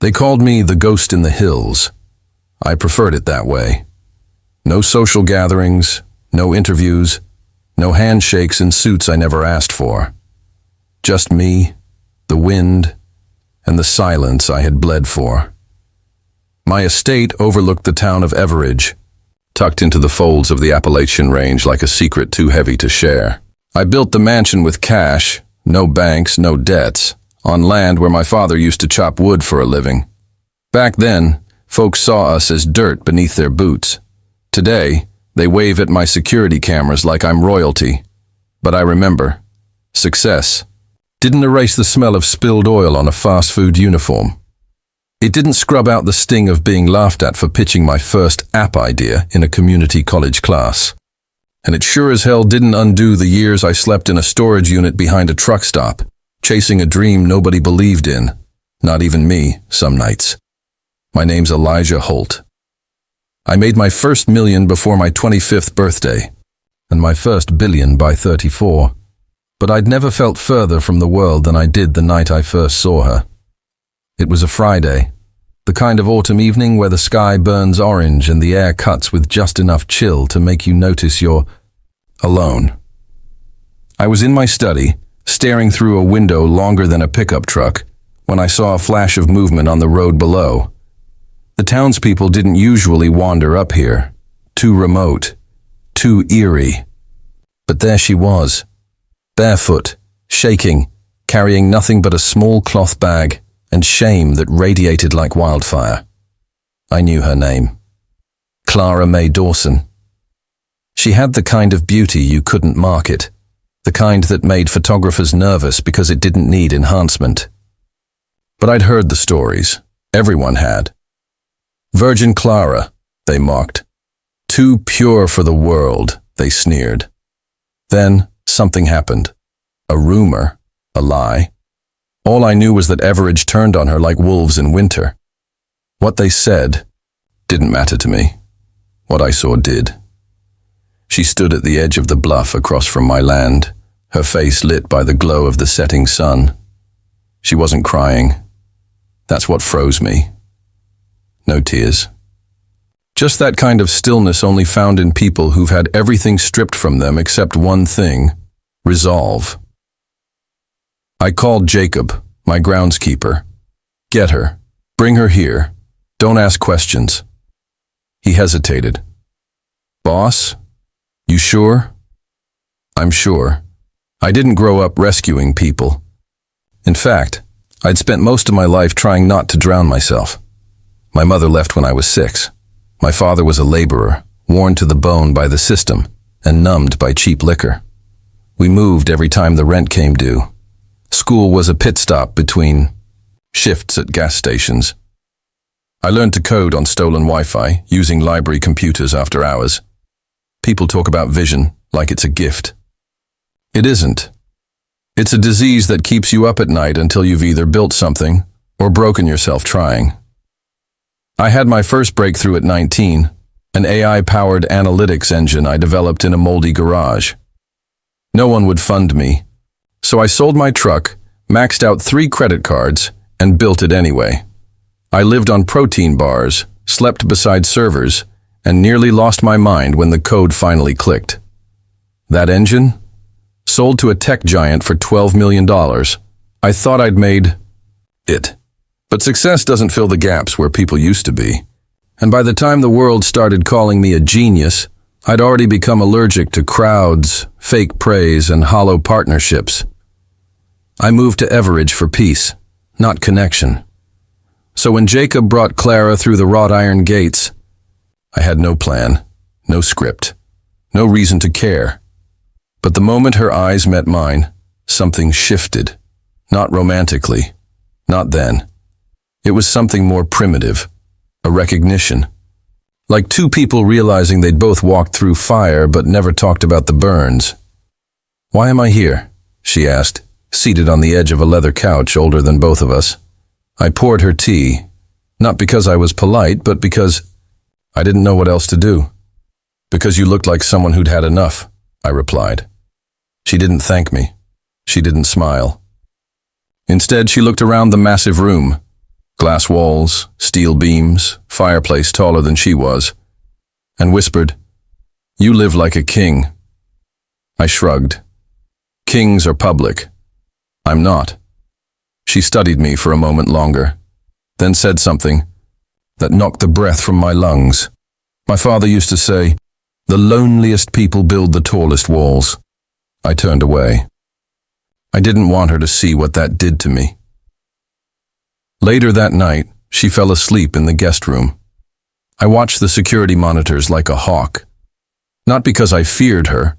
They called me the ghost in the hills. I preferred it that way. No social gatherings, no interviews, no handshakes in suits I never asked for. Just me, the wind, and the silence I had bled for. My estate overlooked the town of Everidge, tucked into the folds of the Appalachian Range like a secret too heavy to share. I built the mansion with cash, no banks, no debts, on land where my father used to chop wood for a living. Back then, folks saw us as dirt beneath their boots. Today, they wave at my security cameras like I'm royalty. But I remember, success didn't erase the smell of spilled oil on a fast food uniform. It didn't scrub out the sting of being laughed at for pitching my first app idea in a community college class. And it sure as hell didn't undo the years I slept in a storage unit behind a truck stop, chasing a dream nobody believed in, not even me, some nights. My name's Elijah Holt. I made my first million before my 25th birthday, and my first billion by 34. But I'd never felt further from the world than I did the night I first saw her. It was a Friday, the kind of autumn evening where the sky burns orange and the air cuts with just enough chill to make you notice you're alone. I was in my study, staring through a window longer than a pickup truck, when I saw a flash of movement on the road below. The townspeople didn't usually wander up here. Too remote, too eerie. But there she was, barefoot, shaking, carrying nothing but a small cloth bag and shame that radiated like wildfire. I knew her name. Clara Mae Dawson. She had the kind of beauty you couldn't market, the kind that made photographers nervous because it didn't need enhancement. But I'd heard the stories. Everyone had. Virgin Clara, they mocked. Too pure for the world, they sneered. Then something happened. A rumor, a lie. All I knew was that Everidge turned on her like wolves in winter. What they said didn't matter to me. What I saw did. She stood at the edge of the bluff across from my land, her face lit by the glow of the setting sun. She wasn't crying. That's what froze me. No tears. Just that kind of stillness only found in people who've had everything stripped from them except one thing: resolve. I called Jacob, my groundskeeper. Get her. Bring her here. Don't ask questions. He hesitated. Boss? You sure? I'm sure. I didn't grow up rescuing people. In fact, I'd spent most of my life trying not to drown myself. My mother left when I was 6. My father was a laborer, worn to the bone by the system and numbed by cheap liquor. We moved every time the rent came due. School was a pit stop between shifts at gas stations. I learned to code on stolen Wi-Fi, using library computers after hours. People talk about vision like it's a gift. It isn't. It's a disease that keeps you up at night until you've either built something or broken yourself trying. I had my first breakthrough at 19, an AI-powered analytics engine I developed in a moldy garage. No one would fund me, so I sold my truck, maxed out 3 credit cards, and built it anyway. I lived on protein bars, slept beside servers, and nearly lost my mind when the code finally clicked. That engine? Sold to a tech giant for $12 million. I thought I'd made it. But success doesn't fill the gaps where people used to be. And by the time the world started calling me a genius, I'd already become allergic to crowds, fake praise, and hollow partnerships. I moved to Everidge for peace, not connection. So when Jacob brought Clara through the wrought iron gates, I had no plan, no script, no reason to care. But the moment her eyes met mine, something shifted. Not romantically, not then. It was something more primitive, a recognition. Like 2 people realizing they'd both walked through fire but never talked about the burns. "Why am I here?" she asked, seated on the edge of a leather couch older than both of us. I poured her tea, not because I was polite, but because I didn't know what else to do. "Because you looked like someone who'd had enough," I replied. She didn't thank me. She didn't smile. Instead, she looked around the massive room. Glass walls, steel beams, fireplace taller than she was, and whispered, "You live like a king." I shrugged. Kings are public. I'm not. She studied me for a moment longer, then said something that knocked the breath from my lungs. My father used to say, "The loneliest people build the tallest walls." I turned away. I didn't want her to see what that did to me. Later that night, she fell asleep in the guest room. I watched the security monitors like a hawk, not because I feared her,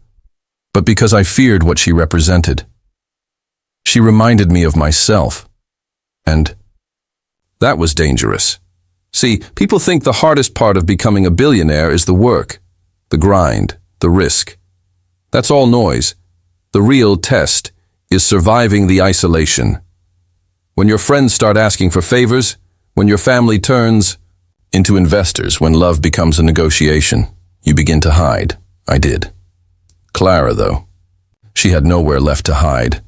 but because I feared what she represented. She reminded me of myself, and that was dangerous. See, people think the hardest part of becoming a billionaire is the work, the grind, the risk. That's all noise. The real test is surviving the isolation. When your friends start asking for favors, when your family turns into investors, when love becomes a negotiation, you begin to hide. I did. Clara, though, she had nowhere left to hide.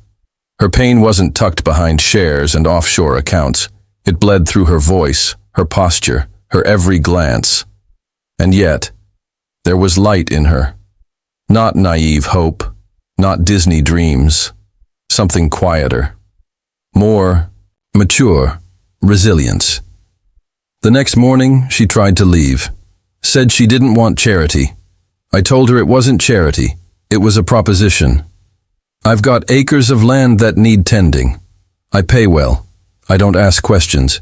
Her pain wasn't tucked behind shares and offshore accounts. It bled through her voice, her posture, her every glance. And yet, there was light in her. Not naive hope, not Disney dreams. Something quieter. More mature, resilience. The next morning, she tried to leave. Said she didn't want charity. I told her it wasn't charity. It was a proposition. I've got acres of land that need tending. I pay well. I don't ask questions.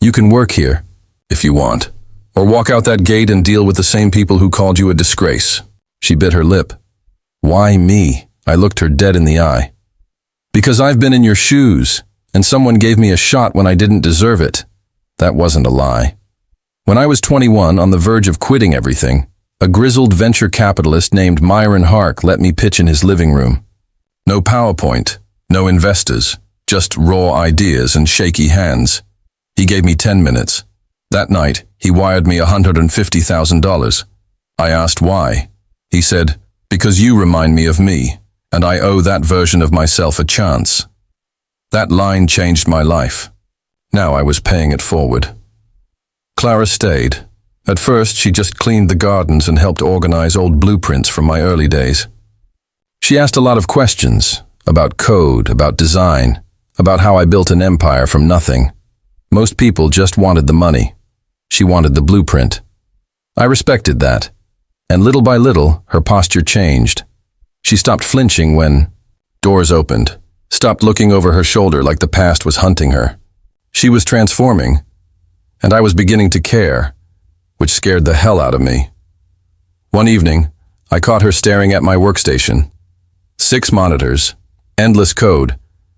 You can work here, if you want, or walk out that gate and deal with the same people who called you a disgrace. She bit her lip. Why me? I looked her dead in the eye. Because I've been in your shoes, and someone gave me a shot when I didn't deserve it. That wasn't a lie. When I was 21, on the verge of quitting everything, a grizzled venture capitalist named Myron Hark let me pitch in his living room. No PowerPoint, no investors, just raw ideas and shaky hands. He gave me 10 minutes. That night, he wired me $150,000. I asked why. He said, "Because you remind me of me, and I owe that version of myself a chance." That line changed my life. Now I was paying it forward. Clara stayed. At first, she just cleaned the gardens and helped organize old blueprints from my early days. She asked a lot of questions about code, about design, about how I built an empire from nothing. Most people just wanted the money. She wanted the blueprint. I respected that, and little by little, her posture changed. She stopped flinching when doors opened, stopped looking over her shoulder like the past was hunting her. She was transforming, and I was beginning to care, which scared the hell out of me. One evening, I caught her staring at my workstation. 6 monitors, endless code,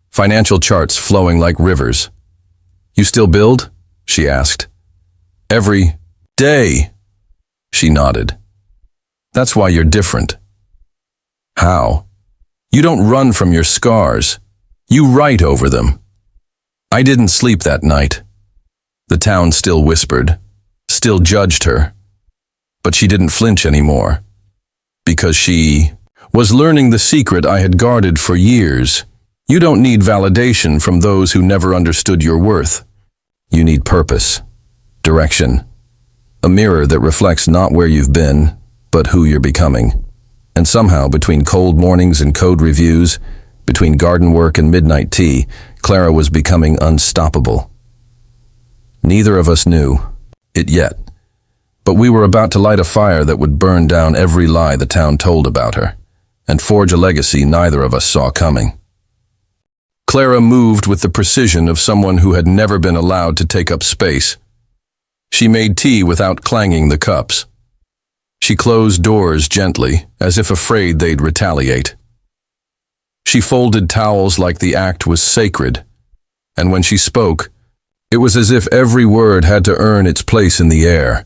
financial charts flowing like rivers. "You still build?" she asked. "Every day." She nodded. "That's why you're different." "How?" "You don't run from your scars. You write over them." I didn't sleep that night. The town still whispered, still judged her, but she didn't flinch anymore, because she was learning the secret I had guarded for years. You don't need validation from those who never understood your worth. You need purpose, direction, a mirror that reflects not where you've been, but who you're becoming. And somehow, between cold mornings and code reviews, between garden work and midnight tea, Clara was becoming unstoppable. Neither of us knew it yet, but we were about to light a fire that would burn down every lie the town told about her, and forge a legacy neither of us saw coming. Clara moved with the precision of someone who had never been allowed to take up space. She made tea without clanging the cups. She closed doors gently, as if afraid they'd retaliate. She folded towels like the act was sacred, and when she spoke, it was as if every word had to earn its place in the air.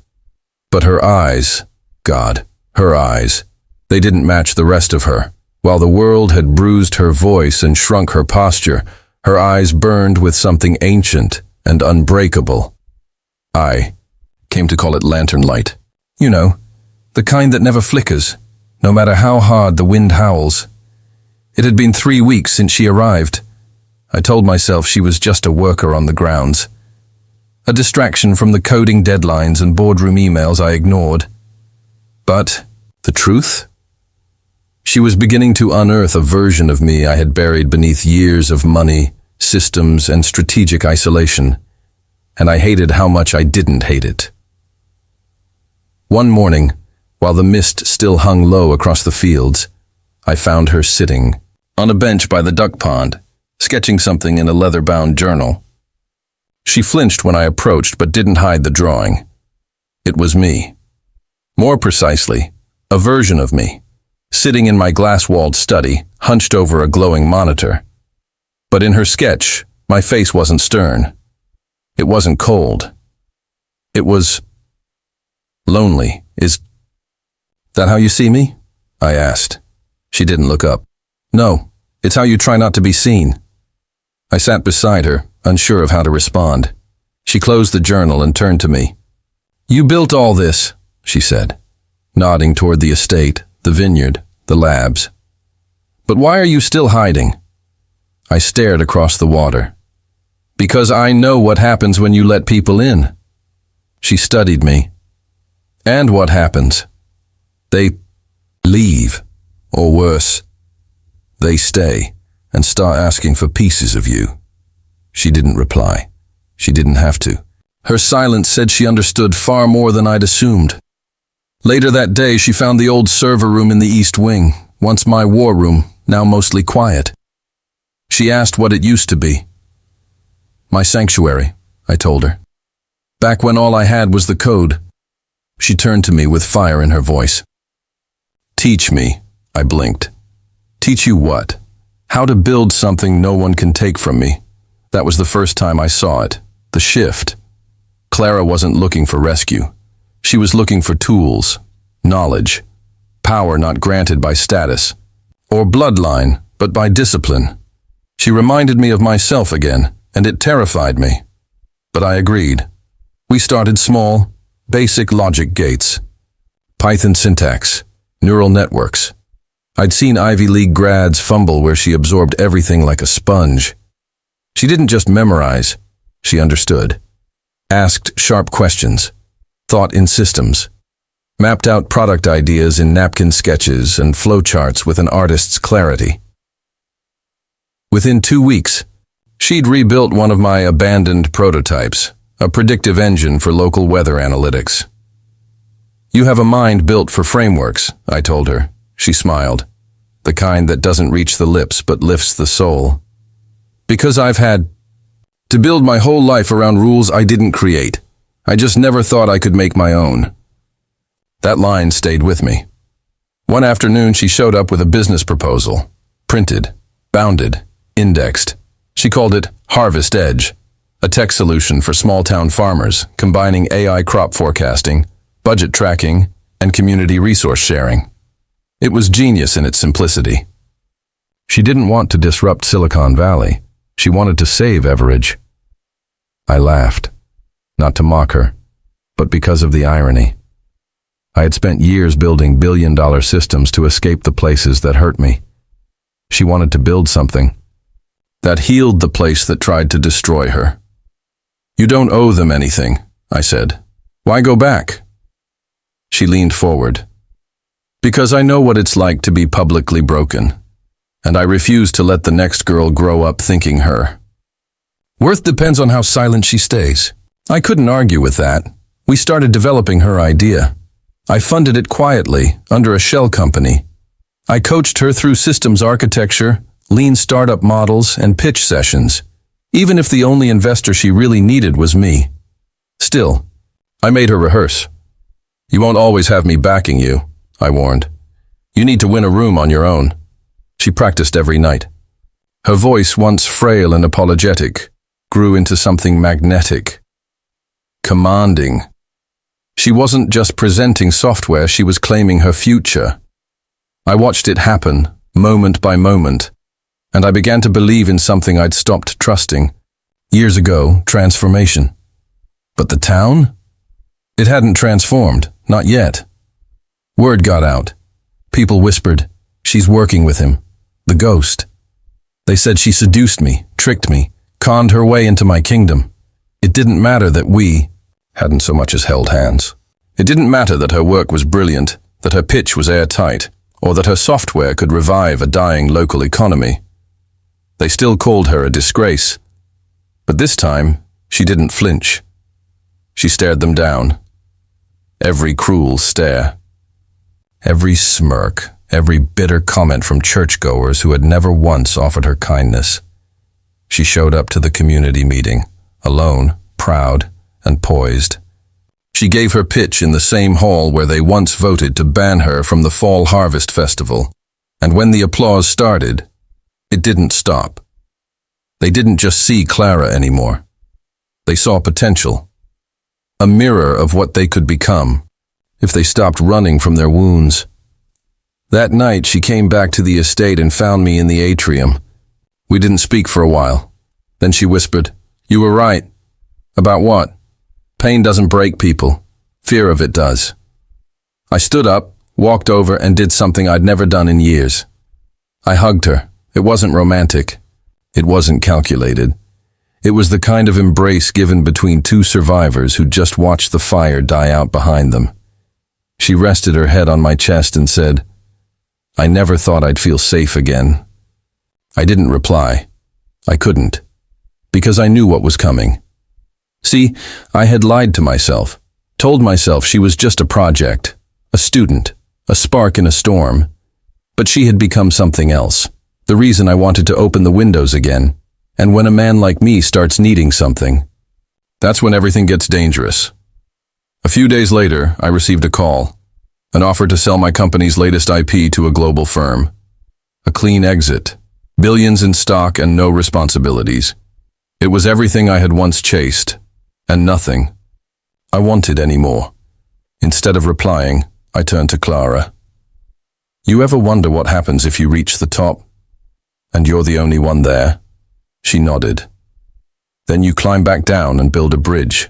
But her eyes, God, her eyes, they didn't match the rest of her. While the world had bruised her voice and shrunk her posture, her eyes burned with something ancient and unbreakable. I came to call it lantern light. You know, the kind that never flickers, no matter how hard the wind howls. It had been 3 weeks since she arrived. I told myself she was just a worker on the grounds. a distraction from the coding deadlines and boardroom emails I ignored. But the truth? She was beginning to unearth a version of me I had buried beneath years of money, systems, and strategic isolation, and I hated how much I didn't hate it. One morning, while the mist still hung low across the fields, I found her sitting on a bench by the duck pond, sketching something in a leather-bound journal. She flinched when I approached but didn't hide the drawing. It was me. More precisely, a version of me, sitting in my glass-walled study, hunched over a glowing monitor. But in her sketch, my face wasn't stern. It wasn't cold. It was lonely. Is that how you see me? I asked. She didn't look up. No, it's how you try not to be seen. I sat beside her, unsure of how to respond. She closed the journal and turned to me. You built all this, she said, nodding toward the estate, the vineyard, the labs. But why are you still hiding? I stared across the water. Because I know what happens when you let people in. She studied me. And what happens? They leave, or worse, they stay and start asking for pieces of you. She didn't reply. She didn't have to. Her silence said she understood far more than I'd assumed. Later that day, she found the old server room in the East Wing, once my war room, now mostly quiet. She asked what it used to be. My sanctuary, I told her. Back when all I had was the code. She turned to me with fire in her voice. Teach me, I blinked. Teach you what? How to build something no one can take from me. That was the first time I saw it, the shift. Clara wasn't looking for rescue. She was looking for tools, knowledge, power not granted by status, or bloodline, but by discipline. She reminded me of myself again, and it terrified me. But I agreed. We started small, basic logic gates. Python syntax, neural networks. I'd seen Ivy League grads fumble where she absorbed everything like a sponge. She didn't just memorize, she understood. Asked sharp questions, thought in systems, mapped out product ideas in napkin sketches and flowcharts with an artist's clarity. Within 2 weeks, she'd rebuilt one of my abandoned prototypes, a predictive engine for local weather analytics. You have a mind built for frameworks, I told her. She smiled, the kind that doesn't reach the lips but lifts the soul. Because I've had to build my whole life around rules I didn't create. I just never thought I could make my own. That line stayed with me. One afternoon she showed up with a business proposal, printed, bounded, indexed. She called it Harvest Edge, a tech solution for small-town farmers, combining AI crop forecasting, budget tracking, and community resource sharing. It was genius in its simplicity. She didn't want to disrupt Silicon Valley. She wanted to save Everidge. I laughed, not to mock her, but because of the irony. I had spent years building billion-dollar systems to escape the places that hurt me. She wanted to build something that healed the place that tried to destroy her. You don't owe them anything, I said. Why go back? She leaned forward. Because I know what it's like to be publicly broken, and I refuse to let the next girl grow up thinking her. Worth depends on how silent she stays. I couldn't argue with that. We started developing her idea. I funded it quietly, under a shell company. I coached her through systems architecture, lean startup models, and pitch sessions, even if the only investor she really needed was me. Still, I made her rehearse. You won't always have me backing you, I warned. You need to win a room on your own. She practiced every night. Her voice, once frail and apologetic, grew into something magnetic, commanding. She wasn't just presenting software, she was claiming her future. I watched it happen, moment by moment, and I began to believe in something I'd stopped trusting. Years ago, transformation. But the town? It hadn't transformed, not yet. Word got out. People whispered, she's working with him, the ghost. They said she seduced me, tricked me, conned her way into my kingdom. It didn't matter that we hadn't so much as held hands. It didn't matter that her work was brilliant, that her pitch was airtight, or that her software could revive a dying local economy. They still called her a disgrace. But this time, she didn't flinch. She stared them down. Every cruel stare. Every smirk. Every bitter comment from churchgoers who had never once offered her kindness. She showed up to the community meeting, alone, proud, and poised. She gave her pitch in the same hall where they once voted to ban her from the Fall Harvest Festival. And when the applause started, it didn't stop. They didn't just see Clara anymore. They saw potential. A mirror of what they could become if they stopped running from their wounds. That night, she came back to the estate and found me in the atrium. We didn't speak for a while. Then she whispered, "You were right." "About what?" "Pain doesn't break people. Fear of it does." I stood up, walked over, and did something I'd never done in years. I hugged her. It wasn't romantic. It wasn't calculated. It was the kind of embrace given between two survivors who just watched the fire die out behind them. She rested her head on my chest and said, "I never thought I'd feel safe again." I didn't reply. I couldn't. Because I knew what was coming. See, I had lied to myself, told myself she was just a project, a student, a spark in a storm. But she had become something else, the reason I wanted to open the windows again. And when a man like me starts needing something, that's when everything gets dangerous. A few days later, I received a call. An offer to sell my company's latest IP to a global firm. A clean exit. Billions in stock and no responsibilities. It was everything I had once chased, and nothing I wanted anymore. Instead of replying, I turned to Clara. "You ever wonder what happens if you reach the top, and you're the only one there?" She nodded. "Then you climb back down and build a bridge."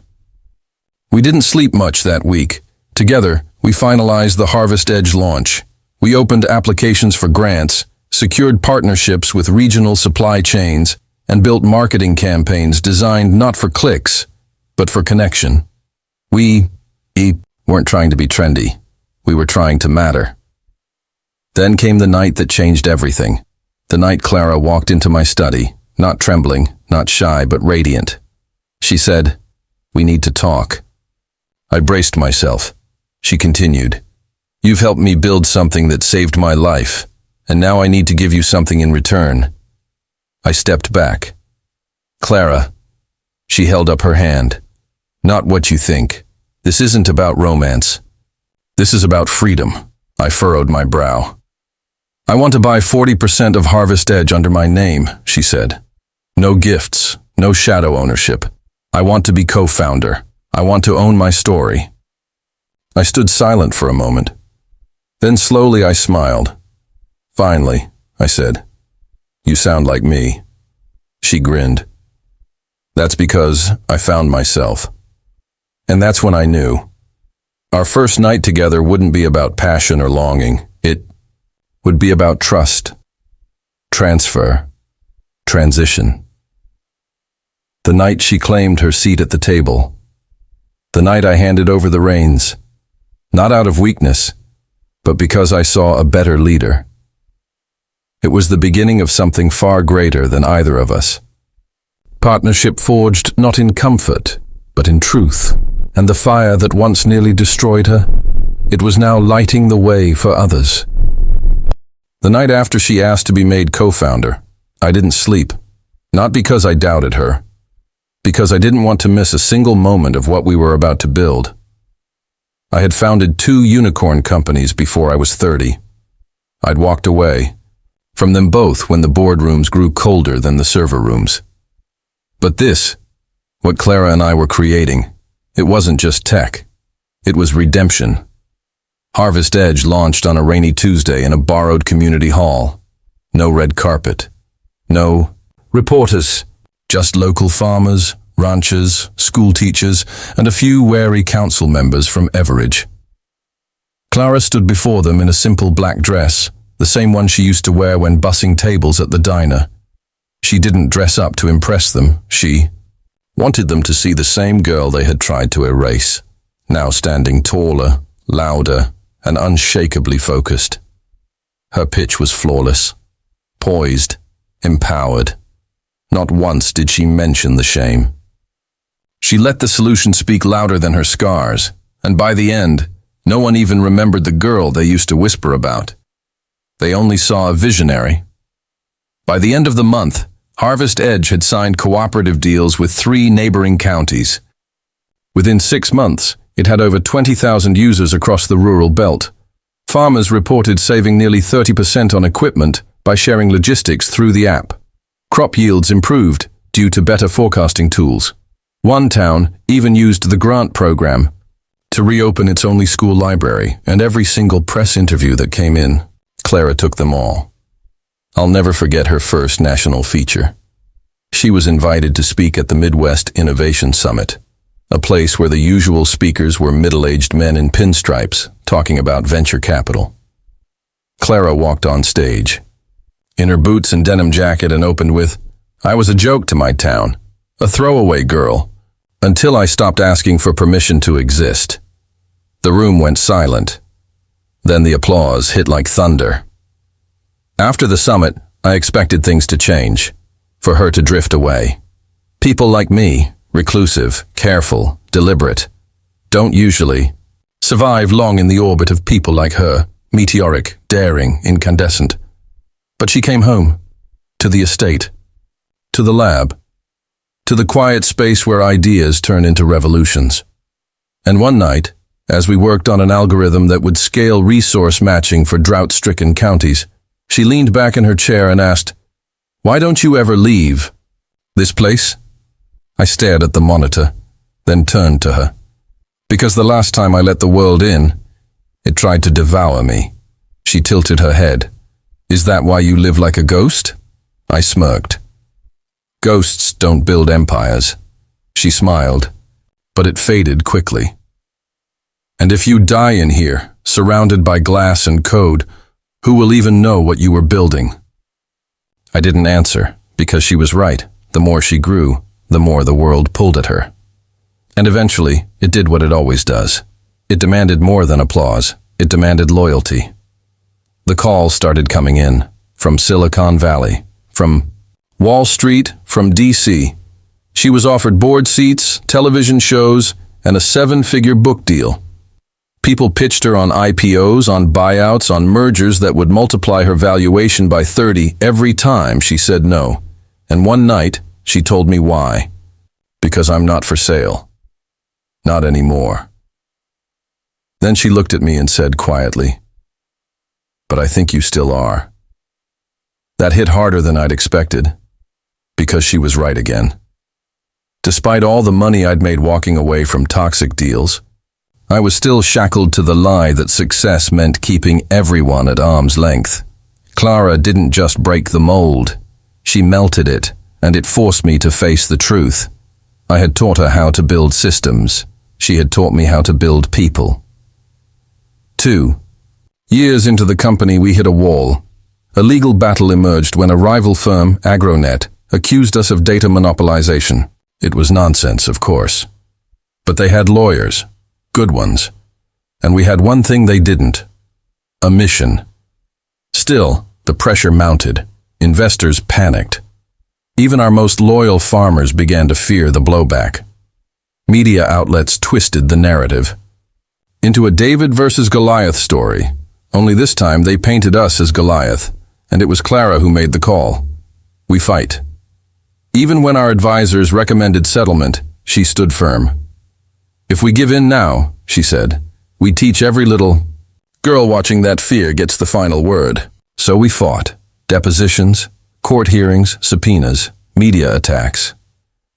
We didn't sleep much that week. Together, we finalized the Harvest Edge launch. We opened applications for grants, secured partnerships with regional supply chains, and built marketing campaigns designed not for clicks, but for connection. We weren't trying to be trendy. We were trying to matter. Then came the night that changed everything. The night Clara walked into my study, not trembling, not shy, but radiant. She said, "We need to talk." I braced myself. She continued, "You've helped me build something that saved my life, and now I need to give you something in return." I stepped back. "Clara," she held up her hand, "not what you think. This isn't about romance. This is about freedom." I furrowed my brow. "I want to buy 40% of Harvest Edge under my name," she said. "No gifts, no shadow ownership. I want to be co-founder. I want to own my story." I stood silent for a moment. Then slowly I smiled. "Finally," I said. "You sound like me." She grinned. "That's because I found myself." And that's when I knew. Our first night together wouldn't be about passion or longing. It would be about trust, transfer, transition. The night she claimed her seat at the table. The night I handed over the reins. Not out of weakness, but because I saw a better leader. It was the beginning of something far greater than either of us. Partnership forged not in comfort, but in truth. And the fire that once nearly destroyed her, it was now lighting the way for others. The night after she asked to be made co-founder, I didn't sleep. Not because I doubted her, because I didn't want to miss a single moment of what we were about to build. I had founded 2 unicorn companies before I was 30. I'd walked away from them both when the boardrooms grew colder than the server rooms. But this, what Clara and I were creating, it wasn't just tech. It was redemption. Harvest Edge launched on a rainy Tuesday in a borrowed community hall. No red carpet. No reporters. Just local farmers, ranchers, school teachers, and a few wary council members from Everidge. Clara stood before them in a simple black dress, the same one she used to wear when bussing tables at the diner. She didn't dress up to impress them. She wanted them to see the same girl they had tried to erase, now standing taller, louder, and unshakably focused. Her pitch was flawless, poised, empowered. Not once did she mention the shame. She let the solution speak louder than her scars, and by the end, no one even remembered the girl they used to whisper about. They only saw a visionary. By the end of the month, Harvest Edge had signed cooperative deals with 3 neighboring counties. Within 6 months, it had over 20,000 users across the rural belt. Farmers reported saving nearly 30% on equipment by sharing logistics through the app. Crop yields improved due to better forecasting tools. One town even used the grant program to reopen its only school library, and every single press interview that came in, Clara took them all. I'll never forget her first national feature. She was invited to speak at the Midwest Innovation Summit, a place where the usual speakers were middle-aged men in pinstripes talking about venture capital. Clara walked on stage, in her boots and denim jacket, and opened with, "I was a joke to my town, a throwaway girl, until I stopped asking for permission to exist." The room went silent. Then the applause hit like thunder. After the summit, I expected things to change, for her to drift away. People like me, reclusive, careful, deliberate, don't usually survive long in the orbit of people like her, meteoric, daring, incandescent. But she came home, to the estate, to the lab, to the quiet space where ideas turn into revolutions. And one night, as we worked on an algorithm that would scale resource matching for drought-stricken counties, she leaned back in her chair and asked, "Why don't you ever leave this place?" I stared at the monitor, then turned to her. "Because the last time I let the world in, it tried to devour me." She tilted her head. "Is that why you live like a ghost?" I smirked. "Ghosts don't build empires." She smiled, but it faded quickly. "And if you die in here, surrounded by glass and code, who will even know what you were building?" I didn't answer, because she was right. The more she grew, the more the world pulled at her. And eventually, it did what it always does. It demanded more than applause. It demanded loyalty. The calls started coming in, from Silicon Valley, from Wall Street, from DC. She was offered board seats, television shows, and a 7-figure book deal. People pitched her on IPOs, on buyouts, on mergers that would multiply her valuation by 30 every time she said no. And one night, she told me why. "Because I'm not for sale. Not anymore." Then she looked at me and said quietly, "But I think you still are." That hit harder than I'd expected, because she was right again. Despite all the money I'd made walking away from toxic deals, I was still shackled to the lie that success meant keeping everyone at arm's length. Clara didn't just break the mold. She melted it, and it forced me to face the truth. I had taught her how to build systems. She had taught me how to build people. 2 years into the company, we hit a wall. A legal battle emerged when a rival firm, Agronet, accused us of data monopolization. It was nonsense, of course. But they had lawyers. Good ones. And we had one thing they didn't: a mission. Still, the pressure mounted. Investors panicked. Even our most loyal farmers began to fear the blowback. Media outlets twisted the narrative into a David versus Goliath story, only this time they painted us as Goliath, and it was Clara who made the call. We fight. Even when our advisors recommended settlement, she stood firm. "If we give in now," she said, "we teach every little girl watching that fear gets the final word." So we fought. Depositions, court hearings, subpoenas, media attacks.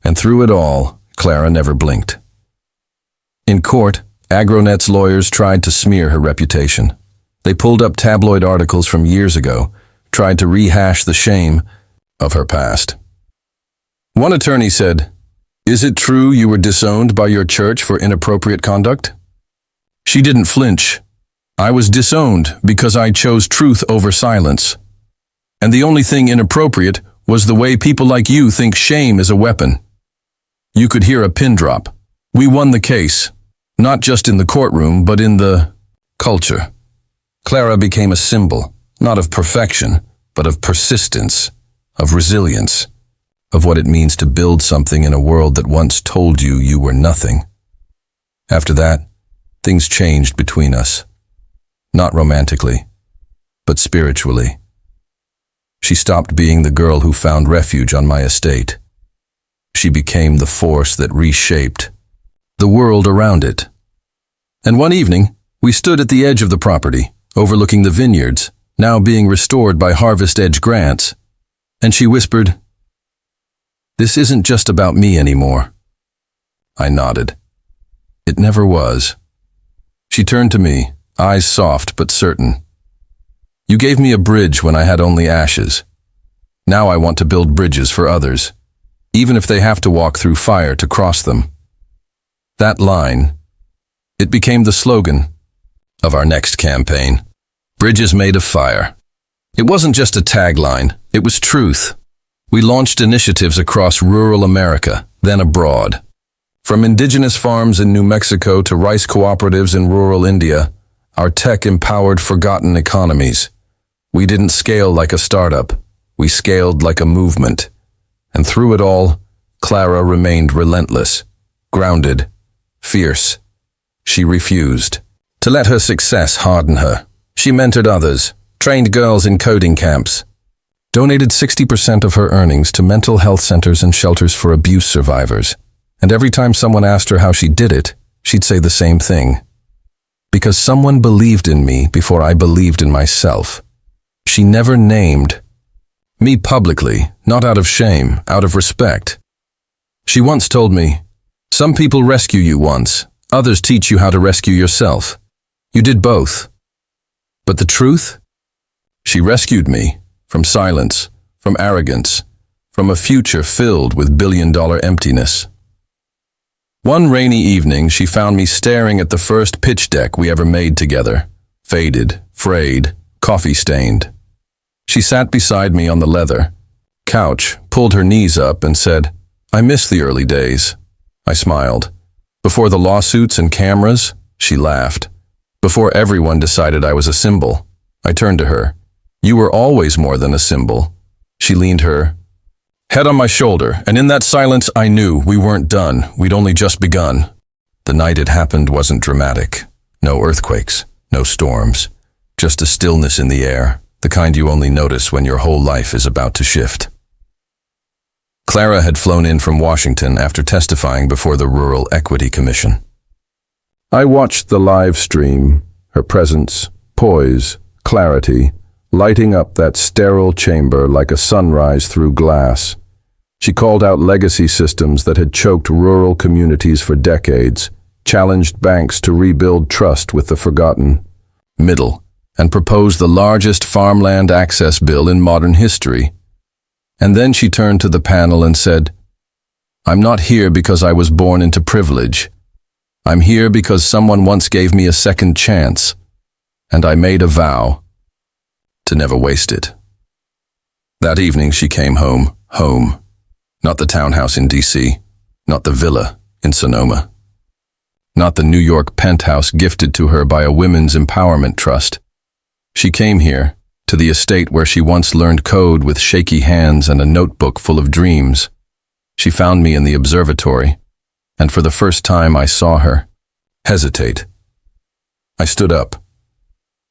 And through it all, Clara never blinked. In court, Agronet's lawyers tried to smear her reputation. They pulled up tabloid articles from years ago, tried to rehash the shame of her past. One attorney said, "Is it true you were disowned by your church for inappropriate conduct?" She didn't flinch. "I was disowned because I chose truth over silence. And the only thing inappropriate was the way people like you think shame is a weapon." You could hear a pin drop. We won the case, not just in the courtroom, but in the culture. Clara became a symbol, not of perfection, but of persistence, of resilience, of what it means to build something in a world that once told you you were nothing. After that, things changed between us. Not romantically, but spiritually. She stopped being the girl who found refuge on my estate. She became the force that reshaped the world around it. And one evening, we stood at the edge of the property, overlooking the vineyards, now being restored by Harvest Edge grants, and she whispered, "This isn't just about me anymore." I nodded. It never was. She turned to me, eyes soft but certain. "You gave me a bridge when I had only ashes. Now I want to build bridges for others, even if they have to walk through fire to cross them." That line, it became the slogan of our next campaign. Bridges made of fire. It wasn't just a tagline, it was truth. We launched initiatives across rural America, then abroad. From indigenous farms in New Mexico to rice cooperatives in rural India, our tech empowered forgotten economies. We didn't scale like a startup, we scaled like a movement. And through it all, Clara remained relentless, grounded, fierce. She refused to let her success harden her. She mentored others, trained girls in coding camps, donated 60% of her earnings to mental health centers and shelters for abuse survivors. And every time someone asked her how she did it, she'd say the same thing. Because someone believed in me before I believed in myself. She never named me publicly, not out of shame, out of respect. She once told me, "Some people rescue you once, others teach you how to rescue yourself. You did both." But the truth? She rescued me from silence, from arrogance, from a future filled with billion-dollar emptiness. One rainy evening, she found me staring at the first pitch deck we ever made together, faded, frayed, coffee-stained. She sat beside me on the leather couch, pulled her knees up, and said, "I miss the early days." I smiled. Before the lawsuits and cameras, she laughed. Before everyone decided I was a symbol, I turned to her. "You were always more than a symbol." She leaned her head on my shoulder, and in that silence I knew we weren't done, we'd only just begun. The night it happened wasn't dramatic. No earthquakes, no storms, just a stillness in the air, the kind you only notice when your whole life is about to shift. Clara had flown in from Washington after testifying before the Rural Equity Commission. I watched the live stream, her presence, poise, clarity, lighting up that sterile chamber like a sunrise through glass. She called out legacy systems that had choked rural communities for decades, challenged banks to rebuild trust with the forgotten middle, and proposed the largest farmland access bill in modern history. And then she turned to the panel and said, "I'm not here because I was born into privilege. I'm here because someone once gave me a second chance, and I made a vow to never waste it." That evening she came home. Not the townhouse in D.C., not the villa in Sonoma, not the New York penthouse gifted to her by a women's empowerment trust. She came here, to the estate where she once learned code with shaky hands and a notebook full of dreams. She found me in the observatory, and for the first time I saw her hesitate. I stood up.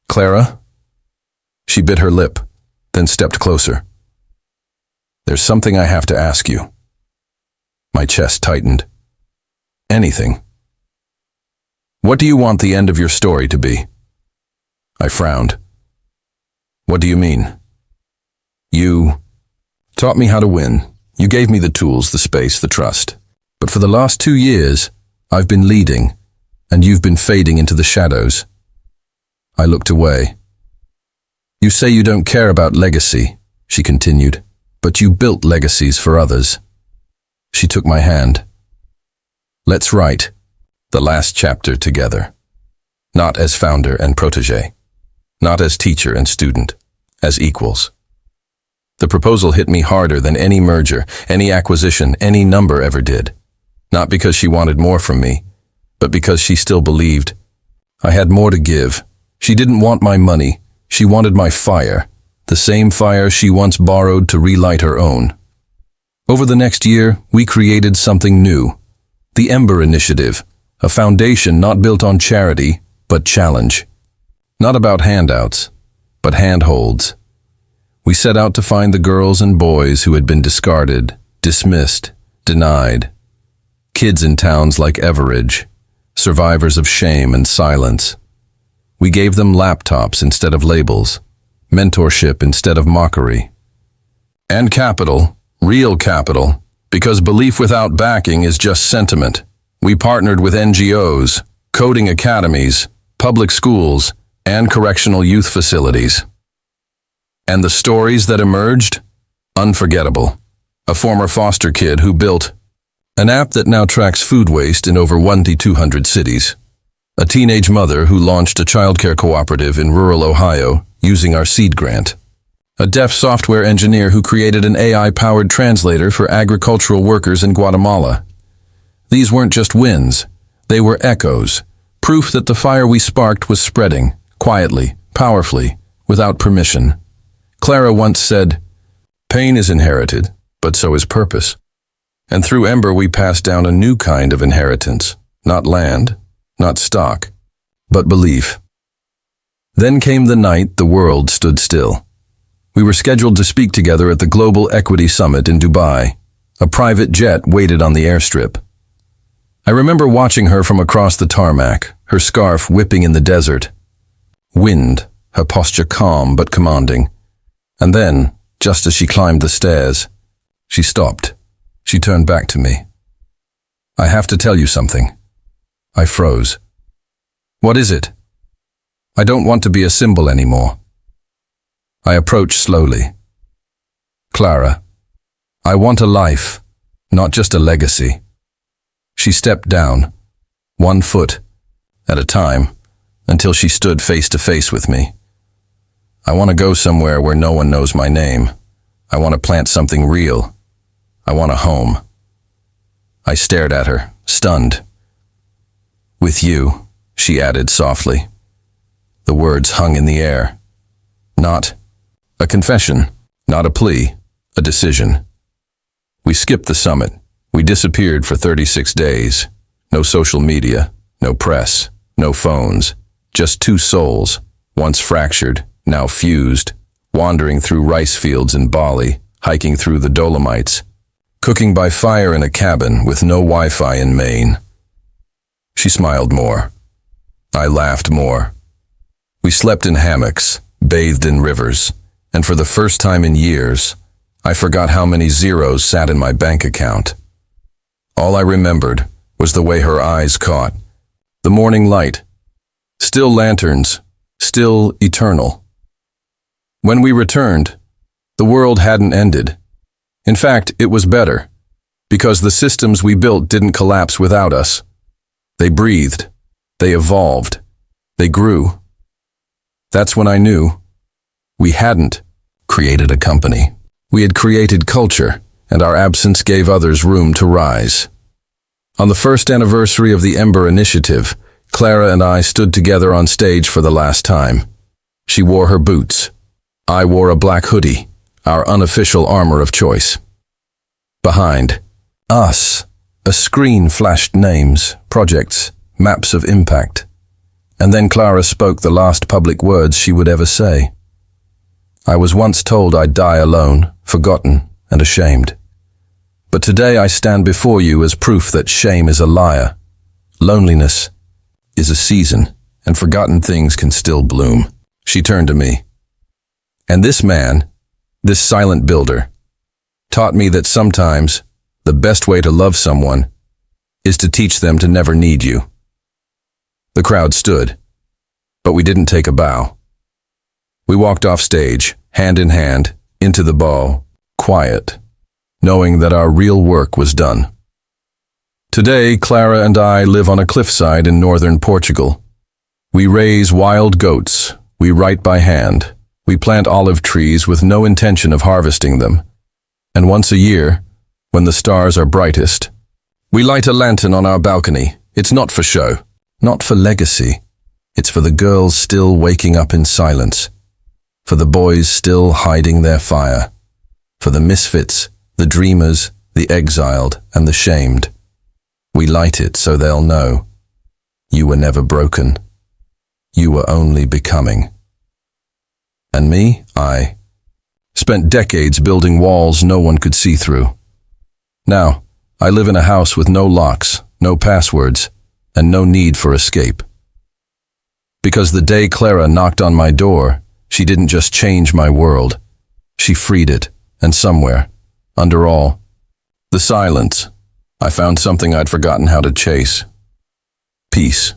"Clara?" She bit her lip, then stepped closer. "There's something I have to ask you." My chest tightened. "Anything." "What do you want the end of your story to be?" I frowned. "What do you mean?" "You taught me how to win. You gave me the tools, the space, the trust. But for the last 2 years, I've been leading, and you've been fading into the shadows." I looked away. "You say you don't care about legacy," she continued, "but you built legacies for others." She took my hand. "Let's write the last chapter together. Not as founder and protege, not as teacher and student, as equals." The proposal hit me harder than any merger, any acquisition, any number ever did. Not because she wanted more from me, but because she still believed. I had more to give. She didn't want my money. She wanted my fire, the same fire she once borrowed to relight her own. Over the next year, we created something new. The Ember Initiative, a foundation not built on charity, but challenge. Not about handouts, but handholds. We set out to find the girls and boys who had been discarded, dismissed, denied. Kids in towns like Everidge, survivors of shame and silence. We gave them laptops instead of labels, mentorship instead of mockery. And capital, real capital, because belief without backing is just sentiment. We partnered with NGOs, coding academies, public schools, and correctional youth facilities. And the stories that emerged? Unforgettable. A former foster kid who built an app that now tracks food waste in over 1,200 cities. A teenage mother who launched a childcare cooperative in rural Ohio using our seed grant. A deaf software engineer who created an AI-powered translator for agricultural workers in Guatemala. These weren't just wins. They were echoes, proof that the fire we sparked was spreading, quietly, powerfully, without permission. Clara once said, "Pain is inherited, but so is purpose." And through Ember we passed down a new kind of inheritance, not land, not stock, but belief. Then came the night the world stood still. We were scheduled to speak together at the Global Equity Summit in Dubai. A private jet waited on the airstrip. I remember watching her from across the tarmac, her scarf whipping in the desert. Wind, her posture calm but commanding. And then, just as she climbed the stairs, she stopped. She turned back to me. "I have to tell you something." I froze. "What is it?" "I don't want to be a symbol anymore." I approached slowly. "Clara, I want a life, not just a legacy." She stepped down, 1 foot at a time, until she stood face to face with me. "I want to go somewhere where no one knows my name. I want to plant something real. I want a home." I stared at her, stunned. "With you," she added softly. The words hung in the air. Not a confession, not a plea, a decision. We skipped the summit. We disappeared for 36 days. No social media, no press, no phones. Just two souls, once fractured, now fused, wandering through rice fields in Bali, hiking through the Dolomites, cooking by fire in a cabin with no Wi-Fi in Maine. She smiled more. I laughed more. We slept in hammocks, bathed in rivers, and for the first time in years, I forgot how many zeros sat in my bank account. All I remembered was the way her eyes caught, the morning light, still lanterns, still eternal. When we returned, the world hadn't ended. In fact, it was better, because the systems we built didn't collapse without us. They breathed, they evolved, they grew. That's when I knew we hadn't created a company. We had created culture, and our absence gave others room to rise. On the first anniversary of the Ember Initiative, Clara and I stood together on stage for the last time. She wore her boots. I wore a black hoodie, our unofficial armor of choice. Behind us, a screen flashed names, projects, maps of impact. And then Clara spoke the last public words she would ever say. "I was once told I'd die alone, forgotten and ashamed. But today I stand before you as proof that shame is a liar. Loneliness is a season, and forgotten things can still bloom." She turned to me. "And this man, this silent builder, taught me that sometimes the best way to love someone is to teach them to never need you." The crowd stood, but we didn't take a bow. We walked off stage, hand in hand, into the ball, quiet, knowing that our real work was done. Today, Clara and I live on a cliffside in northern Portugal. We raise wild goats, we write by hand, we plant olive trees with no intention of harvesting them. And once a year, when the stars are brightest, We light a lantern on our balcony. It's not for show, not for legacy. It's for the girls still waking up in silence, for the boys still hiding their fire, for the misfits, the dreamers, the exiled, and the shamed. We light it so they'll know. You were never broken. You were only becoming. And me, I spent decades building walls no one could see through. Now, I live in a house with no locks, no passwords, and no need for escape. Because the day Clara knocked on my door, she didn't just change my world. She freed it, and somewhere, under all, the silence, I found something I'd forgotten how to chase. Peace.